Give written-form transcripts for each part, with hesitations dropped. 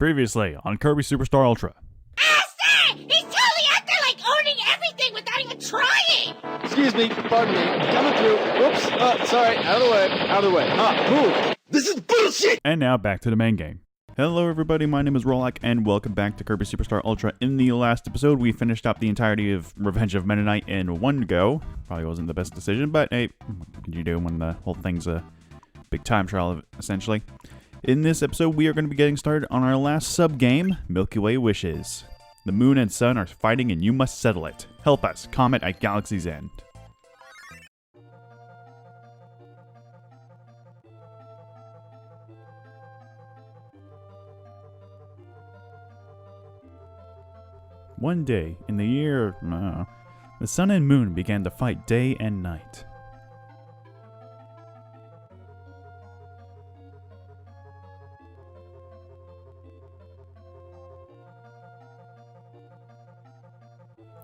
Previously on Kirby Superstar Ultra. Sir! He's totally out there like owning everything without even trying! Excuse me, pardon me, coming through. Whoops, sorry, out of the way. Move! This is bullshit! And now back to the main game. Hello everybody, my name is Rolak, and welcome back to Kirby Superstar Ultra. In the last episode, we finished up the entirety of Revenge of Meta Knight in one go. Probably wasn't the best decision, but hey, what can you do when the whole thing's a big time trial, essentially? In this episode, we are going to be getting started on our last sub-game, Milky Way Wishes. The moon and sun are fighting and you must settle it. Help us, Comet at Galaxy's End. One day, in the year, the sun and moon began to fight day and night.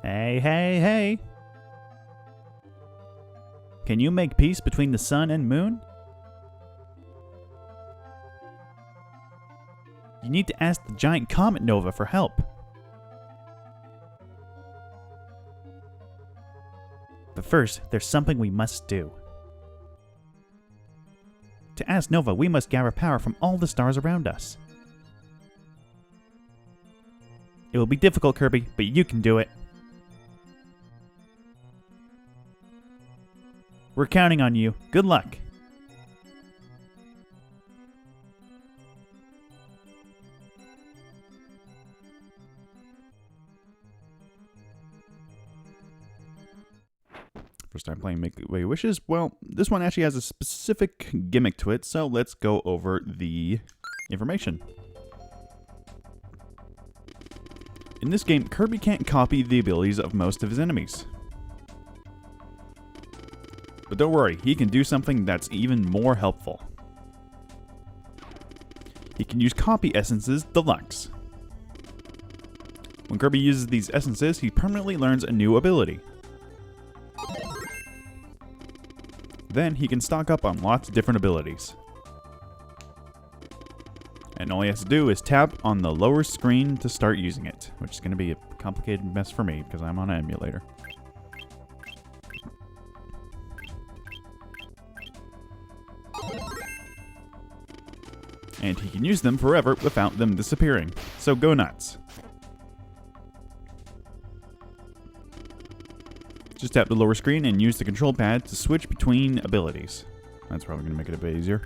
Hey, hey, hey! Can you make peace between the sun and moon? You need to ask the giant Comet Nova for help. But first, there's something we must do. To ask Nova, we must gather power from all the stars around us. It will be difficult, Kirby, but you can do it. We're counting on you. Good luck. First time playing Milky Way Wishes. Well, this one actually has a specific gimmick to it, so let's go over the information. In this game, Kirby can't copy the abilities of most of his enemies. But don't worry, he can do something that's even more helpful. He can use Copy Essences Deluxe. When Kirby uses these essences, he permanently learns a new ability. Then he can stock up on lots of different abilities. And all he has to do is tap on the lower screen to start using it, which is going to be a complicated mess for me because I'm on an emulator. And he can use them forever without them disappearing. So go nuts. Just tap the lower screen and use the control pad to switch between abilities. That's probably going to make it a bit easier.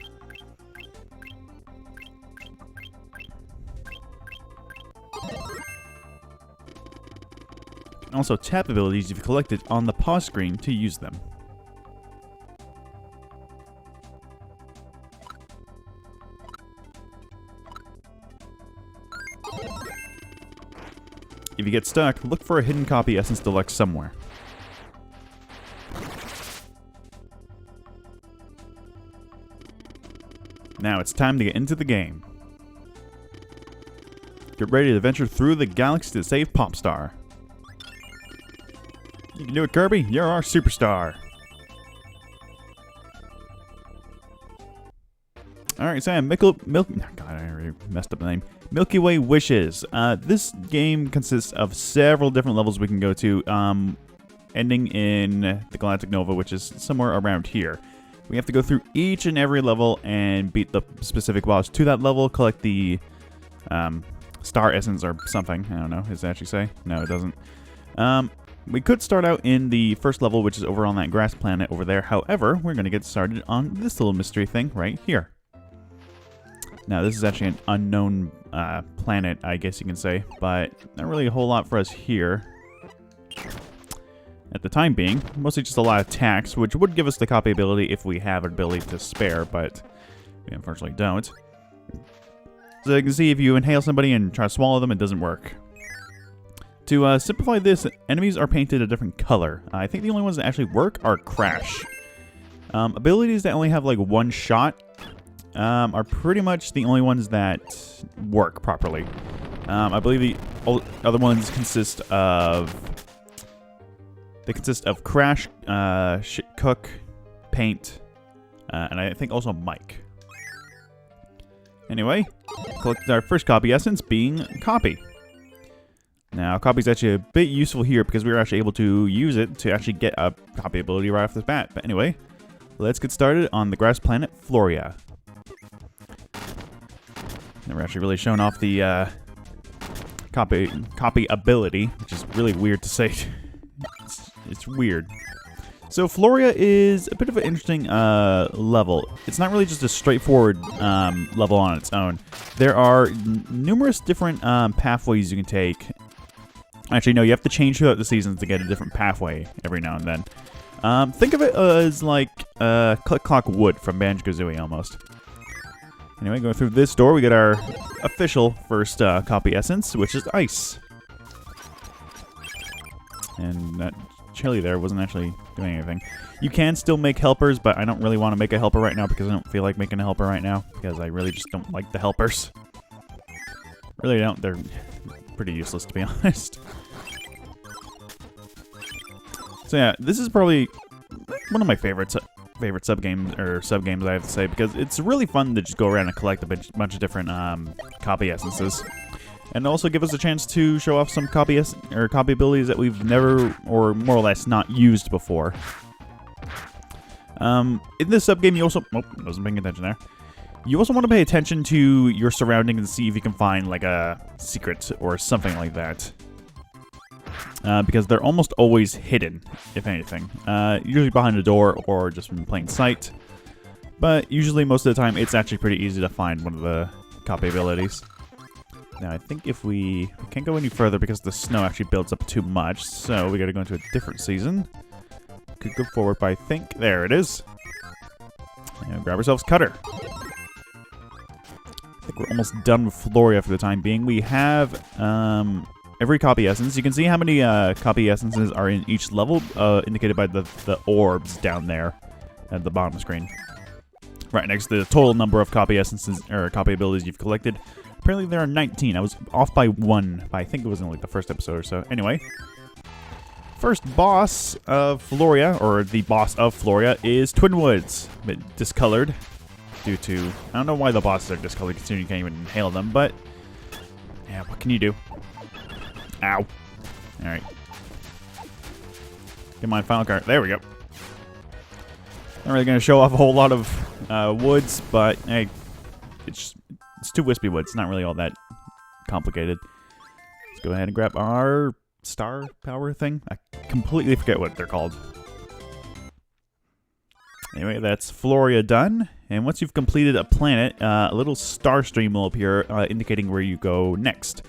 You can also tap abilities you've collected on the pause screen to use them. If you get stuck, look for a hidden Copy Essence Deluxe somewhere. Now it's time to get into the game. Get ready to venture through the galaxy to save Popstar. You can do it, Kirby. You're our superstar. Alright, Sam, God, I already messed up the name. Milky Way Wishes. This game consists of several different levels we can go to, ending in the Galactic Nova, which is somewhere around here. We have to go through each and every level and beat the specific boss to that level, collect the star essence or something. I don't know. Does it actually say? No, it doesn't. We could start out in the first level, which is over on that grass planet over there. However, we're going to get started on this little mystery thing right here. Now, this is actually an unknown planet, I guess you can say, but not really a whole lot for us here. At the time being, mostly just a lot of attacks, which would give us the copy ability if we have an ability to spare, but we unfortunately don't. So you can see if you inhale somebody and try to swallow them, it doesn't work. To simplify this, enemies are painted a different color. I think the only ones that actually work are Crash. Abilities that only have like one shot are pretty much the only ones that work properly. I believe the other ones consist of... Crash, Cook, Paint, and I think also Mike. Anyway, collect our first copy essence being copy. Now, copy is actually a bit useful here because we were actually able to use it to actually get a copy ability right off the bat. But anyway, let's get started on the grass planet Floria. Never actually really shown off the copy ability, which is really weird to say. It's weird. So Floria is a bit of an interesting level. It's not really just a straightforward level on its own. There are numerous different pathways you can take. Actually, no, you have to change throughout the seasons to get a different pathway every now and then. Think of it as like Click Clock Wood from Banjo-Kazooie almost. Anyway, going through this door, we get our official first copy essence, which is ice. And that chili there wasn't actually doing anything. You can still make helpers, but I don't really want to make a helper right now because I don't feel like making a helper right now because I really just don't like the helpers. Really don't. They're pretty useless, to be honest. So yeah, this is probably one of my favorite sub games I have to say, because it's really fun to just go around and collect a bunch of different copy essences, and also give us a chance to show off some copy abilities that we've never, or more or less not used before. In this sub game, you also wasn't paying attention there. You also want to pay attention to your surroundings and see if you can find like a secret or something like that. Because they're almost always hidden, if anything. Usually behind a door or just in plain sight. But usually most of the time it's actually pretty easy to find one of the copy abilities. Now I think if we can't go any further because the snow actually builds up too much, so we gotta go into a different season. Could go forward, but I think there it is. And grab ourselves Cutter. I think we're almost done with Floria for the time being. We have every copy essence. You can see how many copy essences are in each level, indicated by the orbs down there at the bottom of the screen. Right next to the total number of copy essences, or copy abilities you've collected. Apparently there are 19. I was off by one. I think it was in like the first episode or so. Anyway, first boss of Floria, or the boss of Floria, is Twin Woods. A bit discolored due to, I don't know why the bosses are discolored considering you can't even inhale them, but yeah, what can you do? Ow. Alright. Get my final card. There we go. Not really going to show off a whole lot of woods, but hey, it's two wispy woods. It's not really all that complicated. Let's go ahead and grab our star power thing. I completely forget what they're called. Anyway, that's Floria done. And once you've completed a planet, a little star stream will appear indicating where you go next.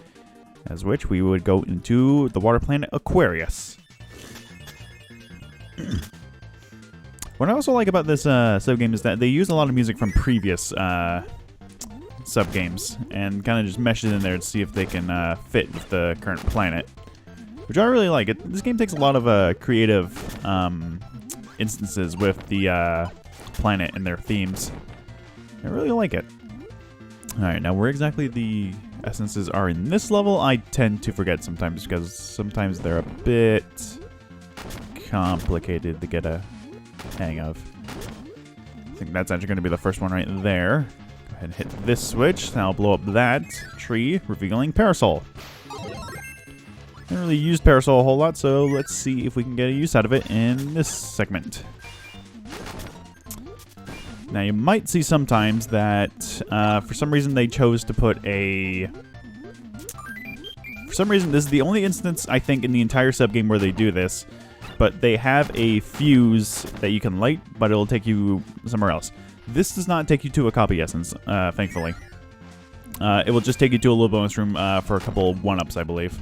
As which we would go into the water planet Aquarius. What I also like about this sub-game is that they use a lot of music from previous sub-games and kind of just mesh it in there to see if they can fit with the current planet. Which I really like. This game takes a lot of creative instances with the planet and their themes. I really like it. Alright, now where exactly the essences are in this level, I tend to forget sometimes because sometimes they're a bit complicated to get a hang of. I think that's actually going to be the first one right there. Go ahead and hit this switch. Now I'll blow up that tree, revealing Parasol. Didn't really use Parasol a whole lot, so let's see if we can get a use out of it in this segment. Now you might see sometimes that for some reason they chose to put a... For some reason this is the only instance I think in the entire sub-game where they do this, but they have a fuse that you can light, but it'll take you somewhere else. This does not take you to a copy essence, thankfully. It will just take you to a little bonus room for a couple 1-ups, I believe.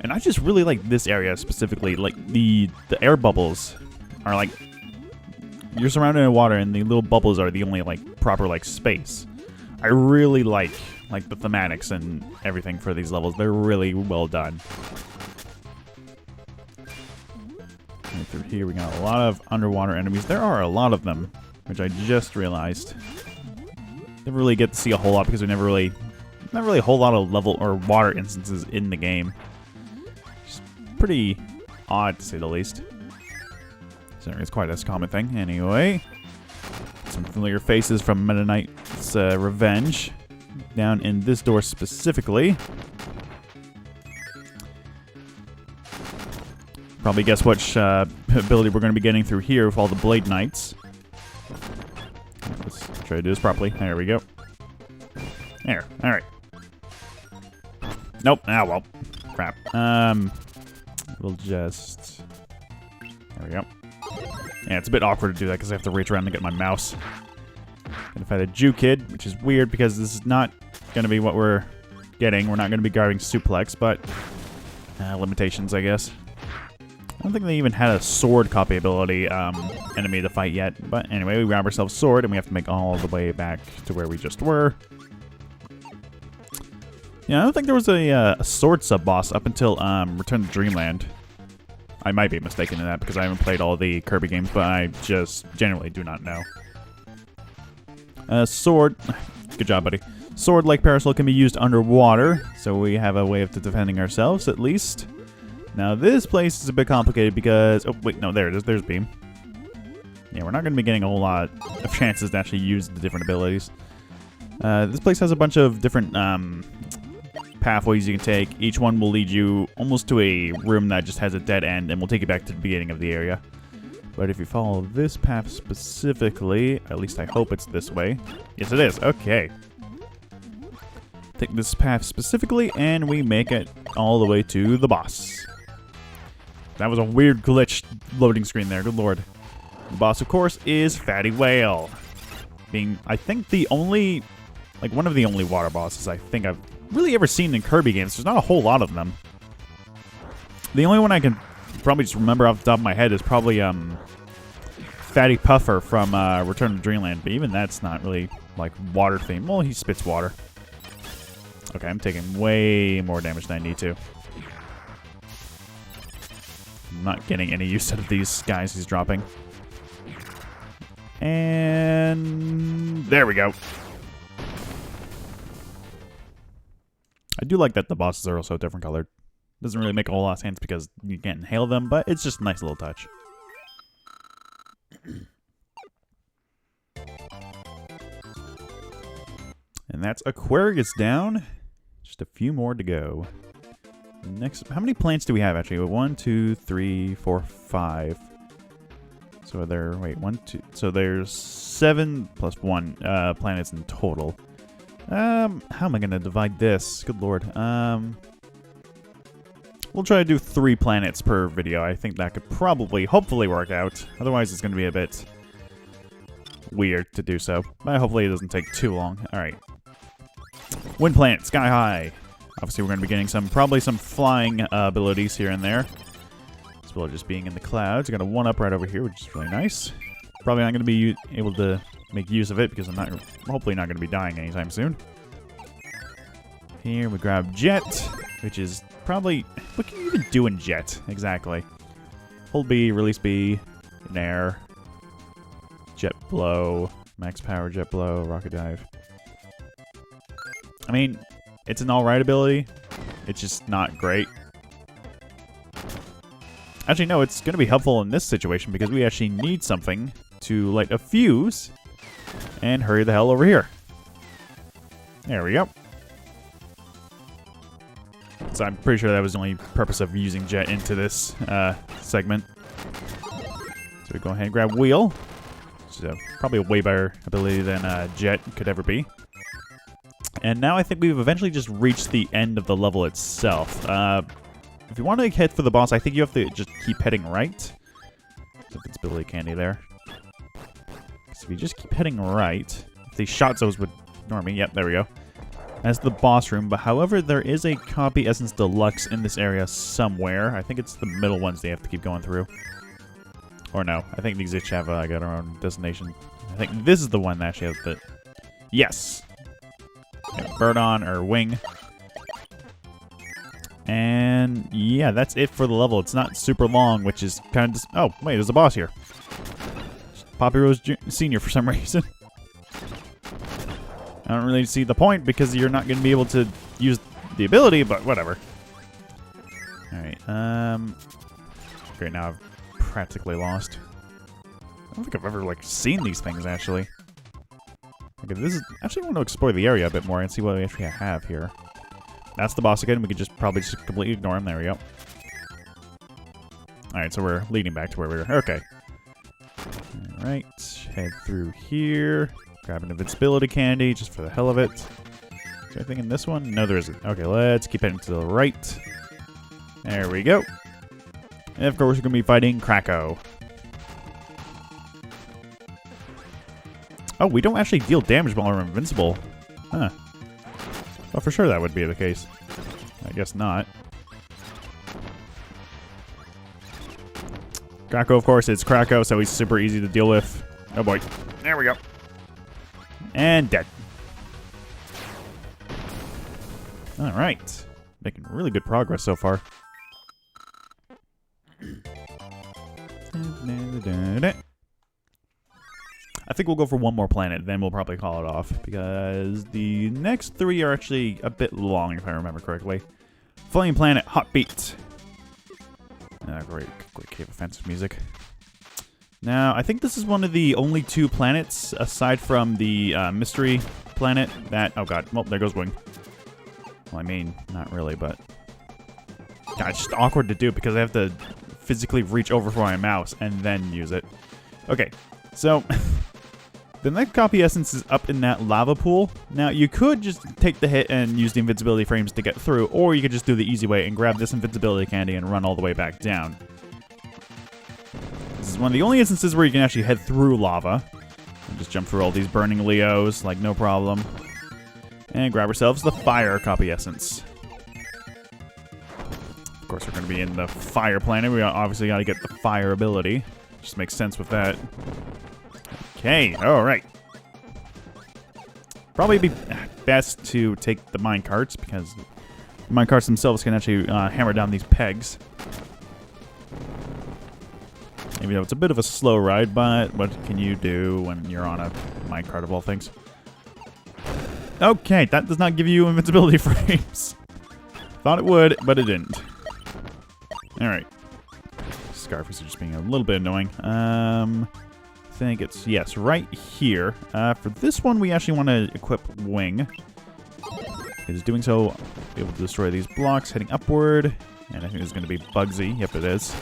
And I just really like this area specifically. Like the air bubbles are like, you're surrounded in water and the little bubbles are the only like proper like space. I really like the thematics and everything for these levels. They're really well done. Right through here we got a lot of underwater enemies. There are a lot of them, which I just realized. Never really get to see a whole lot because we not really a whole lot of level or water instances in the game. Just pretty odd to say the least. So it's quite a common thing. Anyway, some familiar faces from Meta Knight its revenge down in this door specifically. Probably guess which ability we're going to be getting through here with all the Blade Knights. Let's try to do this properly. There we go. There. All right. Nope. Ah, well. Crap. We'll just... There we go. Yeah, it's a bit awkward to do that because I have to reach around and get my mouse. Gonna fight a Jew kid, which is weird because this is not going to be what we're getting. We're not going to be guarding Suplex, but limitations, I guess. I don't think they even had a sword copy ability enemy to fight yet. But anyway, we grab ourselves a sword, and we have to make all the way back to where we just were. Yeah, I don't think there was a sword sub-boss up until Return to Dreamland. I might be mistaken in that because I haven't played all the Kirby games, but I just genuinely do not know. Sword. Good job, buddy. Sword, like Parasol, can be used underwater, so we have a way of defending ourselves, at least. Now, this place is a bit complicated because... Oh, wait, no, there it is. There's Beam. Yeah, we're not going to be getting a whole lot of chances to actually use the different abilities. This place has a bunch of different pathways you can take. Each one will lead you almost to a room that just has a dead end and will take you back to the beginning of the area. But if you follow this path specifically, at least I hope it's this way. Yes, it is. Okay. Take this path specifically, and we make it all the way to the boss. That was a weird glitch loading screen there. Good lord. The boss, of course, is Fatty Whale. Being, I think, the only... Like, one of the only water bosses I think I've really ever seen in Kirby games. There's not a whole lot of them. The only one I can probably just remember off the top of my head is probably Fatty Puffer from Return to Dreamland. But even that's not really, like, water themed. Well, he spits water. Okay, I'm taking way more damage than I need to. I'm not getting any use out of these guys he's dropping. And there we go. I do like that the bosses are also different colored. Doesn't really make a whole lot of sense because you can't inhale them, but it's just a nice little touch. And that's Aquarius down. Just a few more to go. Next, how many plants do we have actually? 1, 2, 3, 4, 5. So there, wait, 1, 2. So there's 7 plus 1 planets in total. How am I gonna divide this? Good lord. We'll try to do 3 planets per video. I think that could probably, hopefully work out. Otherwise, it's gonna be a bit weird to do so. But hopefully it doesn't take too long. All right. Wind Planet, Sky High. Obviously, we're going to be getting probably some flying abilities here and there. As well as just being in the clouds. I got a 1-up right over here, which is really nice. Probably not going to be able to make use of it because I'm hopefully not going to be dying anytime soon. Here we grab Jet, which is probably... What can you even do in Jet, exactly? Hold B, release B, in air. Jet Blow, max power Jet Blow, Rocket Dive. I mean, it's an alright ability. It's just not great. Actually, no, it's going to be helpful in this situation because we actually need something to light a fuse and hurry the hell over here. There we go. So I'm pretty sure that was the only purpose of using Jet into this segment. So we go ahead and grab Wheel. Which is probably a way better ability than Jet could ever be. And now I think we've eventually just reached the end of the level itself. If you want to head for the boss, I think you have to just keep heading right. Invincibility candy there. So if you just keep heading right, if these shot zones would ignore me. Yep, there we go. That's the boss room. But however, there is a Copy Essence Deluxe in this area somewhere. I think it's the middle ones they have to keep going through. Or no, I think these each have got our own destination. I think this is the one that actually has the... Yes! Bird on, or wing. And yeah, that's it for the level. It's not super long, which is kind of just... Oh, wait, there's a boss here. Poppy Rose Sr. for some reason. I don't really see the point because you're not going to be able to use the ability, but whatever. Alright, great, now I've practically lost. I don't think I've ever, like, seen these things, actually. Okay, this is actually I want to explore the area a bit more and see what we actually have here. That's the boss again. We could probably just completely ignore him. There we go. Alright, so we're leading back to where we were. Okay. Alright, head through here. Grab an invincibility candy just for the hell of it. Is there anything in this one? No, there isn't. Okay, let's keep heading to the right. There we go. And of course, we're going to be fighting Krakow. Oh, we don't actually deal damage while we're invincible. Huh. Well, for sure that would be the case. I guess not. Krakow, of course, it's Krakow, so he's super easy to deal with. Oh boy. There we go. And dead. Alright. Making really good progress so far. I think we'll go for one more planet, then we'll probably call it off, because the next 3 are actually a bit long, if I remember correctly. Flame Planet, Hot Beat. Great Cave Offensive music. Now, I think this is one of the only 2 planets, aside from the mystery planet, that... Oh god, well, there goes Wing. Well, I mean, not really, but... God, it's just awkward to do, because I have to physically reach over for my mouse and then use it. Okay, so... The next copy essence is up in that lava pool. Now, you could just take the hit and use the invincibility frames to get through, or you could just do the easy way and grab this invincibility candy and run all the way back down. This is one of the only instances where you can actually head through lava. And just jump through all these burning Leos, like no problem. And grab ourselves the fire copy essence. Of course, we're going to be in the fire planet. We obviously got to get the fire ability. Just makes sense with that. Okay, alright. Probably be best to take the mine carts, because the mine carts themselves can actually hammer down these pegs. Even though it's a bit of a slow ride, but what can you do when you're on a mine cart of all things? Okay, that does not give you invincibility frames. Thought it would, but it didn't. Alright. Scarf is just being a little bit annoying. I think it's, yes, right here. For this one, we actually want to equip Wing. Because doing so, be able to destroy these blocks heading upward. And I think it's going to be Bugsy. Yep, it is.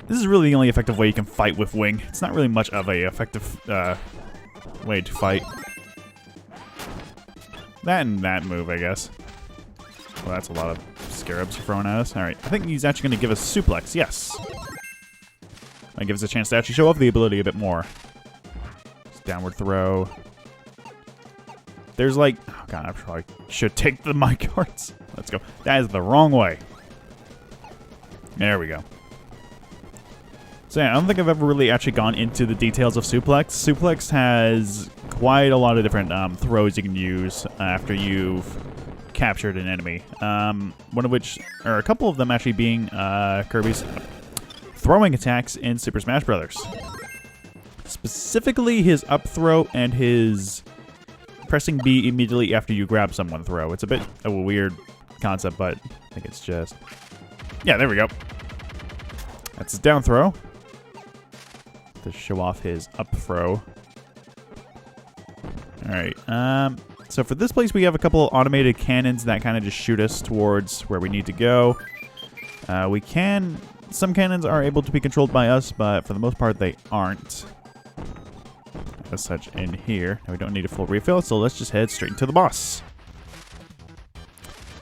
This is really the only effective way you can fight with Wing. It's not really much of a effective way to fight. That and that move, I guess. Well, that's a lot of scarabs throwing at us. Alright, I think he's actually going to give us Suplex. Yes. That gives us a chance to actually show off the ability a bit more. Just downward throw. There's like... Oh god, I probably should take the mic cards. Let's go. That is the wrong way. There we go. So yeah, I don't think I've ever really actually gone into the details of Suplex. Suplex has quite a lot of different throws you can use after you've captured an enemy. One of which, or a couple of them actually being Kirby's throwing attacks in Super Smash Bros. Specifically his up throw and his pressing B immediately after you grab someone throw. It's a bit of a weird concept, but I think it's just... Yeah, there we go. That's his down throw. To show off his up throw. Alright, so for this place we have a couple automated cannons that kind of just shoot us towards where we need to go. Some cannons are able to be controlled by us, but for the most part they aren't. As such in here. Now we don't need a full refill, so let's just head straight into the boss.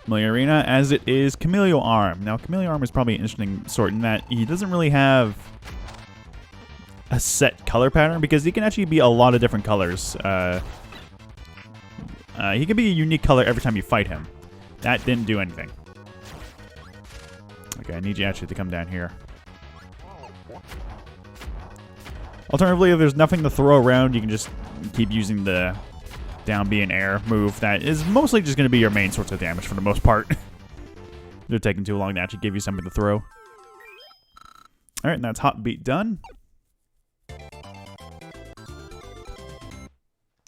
Chameleon Arena, as it is Chameleon Arm. Now Chameleon Arm is probably an interesting sort in that he doesn't really have a set color pattern, because he can actually be a lot of different colors. He can be a unique color every time you fight him. That didn't do anything. Okay, I need you actually to come down here. Alternatively, if there's nothing to throw around, you can just keep using the down B and air move. That is mostly just going to be your main source of damage for the most part. They're taking too long to actually give you something to throw. Alright, and that's Hot Beat done.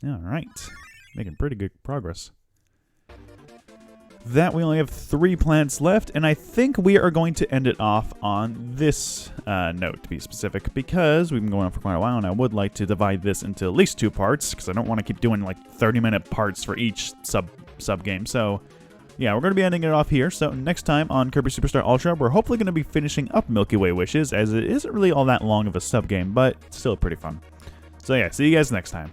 Alright. Making pretty good progress. that, we only have 3 planets left, and I think we are going to end it off on this note, to be specific, because we've been going on for quite a while, and I would like to divide this into at least 2 parts, because I don't want to keep doing like 30-minute parts for each sub game. So yeah, we're going to be ending it off here. So next time on Kirby Superstar Ultra, we're hopefully going to be finishing up Milky Way Wishes, as it isn't really all that long of a sub game, but still pretty fun. So yeah, see you guys next time.